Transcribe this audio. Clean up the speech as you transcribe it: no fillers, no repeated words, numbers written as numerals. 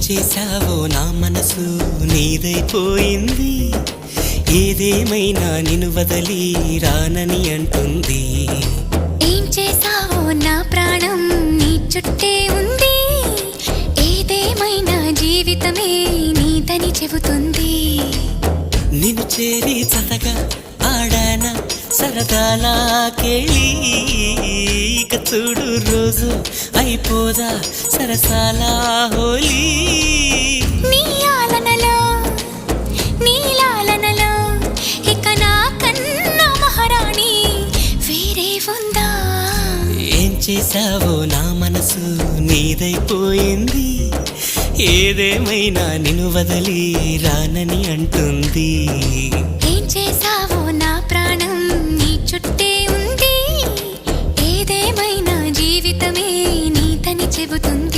చేశావో నా మనసు నీదైపోయింది, ఏదేమైనా నిన్ను వదలి రానని అంటుంది. ఏం చేశావో నా ప్రాణం నీ చుట్టే ఉంది, ఏదేమైనా జీవితమే నీదని చెబుతుంది. నిన్ను చేరి చతగా ఆడాన సరదాలా కేళి, ఇక చూడు రోజు అయిపోదా సరసాలా హోలీ. నీ ఆలనలో నీ లాలనలో ఇక నా కన్నా మహారాణి వేరే ఉందా? ఏం చేశావో నా మనసు నీదైపోయింది, ఏదేమైనా నిన్ను వదలి రానని అంటుంది. ఏం చేశావో నా ప్రాణం నీ చుట్టే ఉంది, ఏదేమైనా జీవితమే నీదని చెబుతుంది.